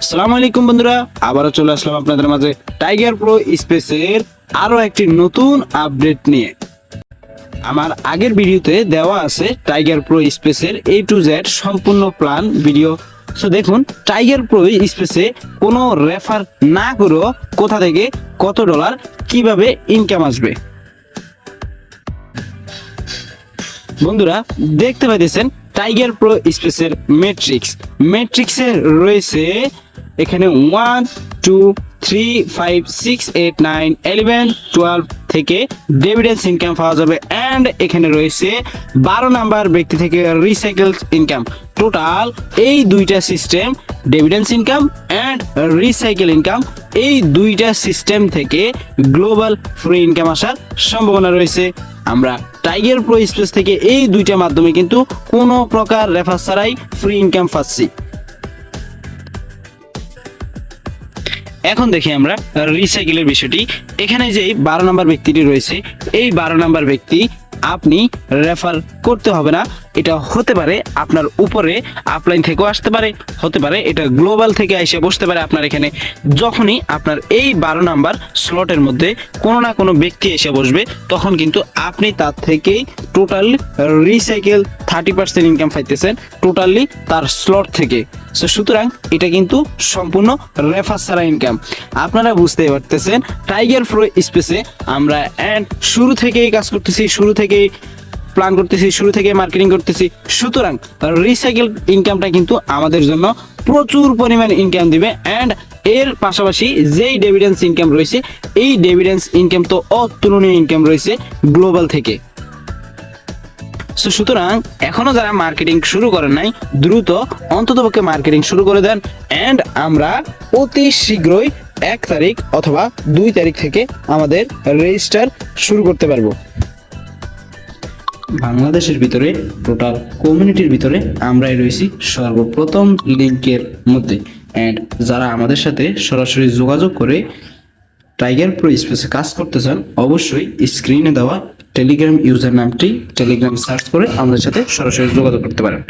আসসালামু আলাইকুম বন্ধুরা, আবারও চলে আসলাম আপনাদের মাঝে টাইগার প্রো স্পেসের আরো একটি নতুন আপডেট নিয়ে। আমার আগের ভিডিওতে দেওয়া আছে টাইগার প্রো স্পেসের A to Z সম্পূর্ণ প্ল্যান ভিডিও। সো দেখুন, টাইগার প্রো স্পেসে কোনো রেফার না করেও কোথা থেকে কত ডলার কিভাবে ইনকাম আসবে। বন্ধুরা দেখতে পাইতেছেন টাইগার প্রো স্পেসের ম্যাট্রিক্সে রয়েছে এখানে 1 2 3 5 6 8 9 11 12 থেকে ডিভিডেন্স ইনকাম পাওয়া যাবে। এন্ড এখানে রয়েছে 12 নাম্বার ব্যক্তি থেকে রিসাইকেল ইনকাম। টোটাল এই দুইটা system, dividends income and recycle income, এই দুইটা সিস্টেম থেকে গ্লোবাল ফ্রি ইনকাম আসার সম্ভাবনা রয়েছে। আমরা টাইগার প্রো স্পেস থেকে এই দুইটা মাধ্যমে কিন্তু কোনো প্রকার রেফার ছাড়াই ফ্রি ইনকাম পাচ্ছি। এখন দেখি আমরা রিসাইকেলের বিষয়টি। এখানে যে 12 নম্বর ব্যক্তিটি রয়েছে, এই 12 নম্বর ব্যক্তি আপনি রেফার করতে হবে না। এটা হতে পারে আপনার উপরে আপলাইন থেকেও আসতে পারে, হতে পারে এটা গ্লোবাল থেকে এসে বসতে পারে আপনার এখানে। যখনই আপনার এই 12 নাম্বার স্লটের মধ্যে কোনো না কোনো ব্যক্তি এসে বসবে, তখন কিন্তু আপনি তার থেকেই টোটাল রিসাইকেল 30% ইনকাম পাইতেছেন টোটালি তার স্লট থেকে। সো সুতরাং এটা কিন্তু সম্পূর্ণ রেফার ছাড়া ইনকাম। আপনারা বুঝতেই পারতেছেন টাইগার প্রো স্পেসে আমরা শুরু থেকেই কাজ করতেছি, শুরু থেকেই প্ল্যান করতেছি, শুরু থেকে মার্কেটিং করতেছি। সুতরাং রিসাইকেল ইনকামটা কিন্তু আমাদের জন্য প্রচুর পরিমাণ ইনকাম দিবে। এন্ড এর পাশাপাশি যেই ডিভিডেন্স ইনকাম রয়েছে, এই ডিভিডেন্স ইনকাম তো অতুলনীয় ইনকাম রয়েছে গ্লোবাল থেকে। সো সুতরাং এখনো যারা মার্কেটিং শুরু করেন নাই, দ্রুত অন্ততপক্ষে মার্কেটিং শুরু করে দেন। এন্ড আমরা অতি শীঘ্রই 1 তারিখ অথবা 2 তারিখ থেকে আমাদের রেজিস্টার শুরু করতে পারবো। বাংলাদেশের ভিতরে টোটাল কমিউনিটির ভিতরে আমরাই রয়েছি সর্বপ্রথম লিঙ্কের মধ্যে। এন্ড যারা আমাদের সাথে সরাসরি যোগাযোগ করে টাইগার প্রো স্পেসে কাজ করতে চান, অবশ্যই স্ক্রিনে দেওয়া টেলিগ্রাম ইউজার নামটি টেলিগ্রাম সার্চ করে আমাদের সাথে সরাসরি যোগাযোগ করতে পারেন।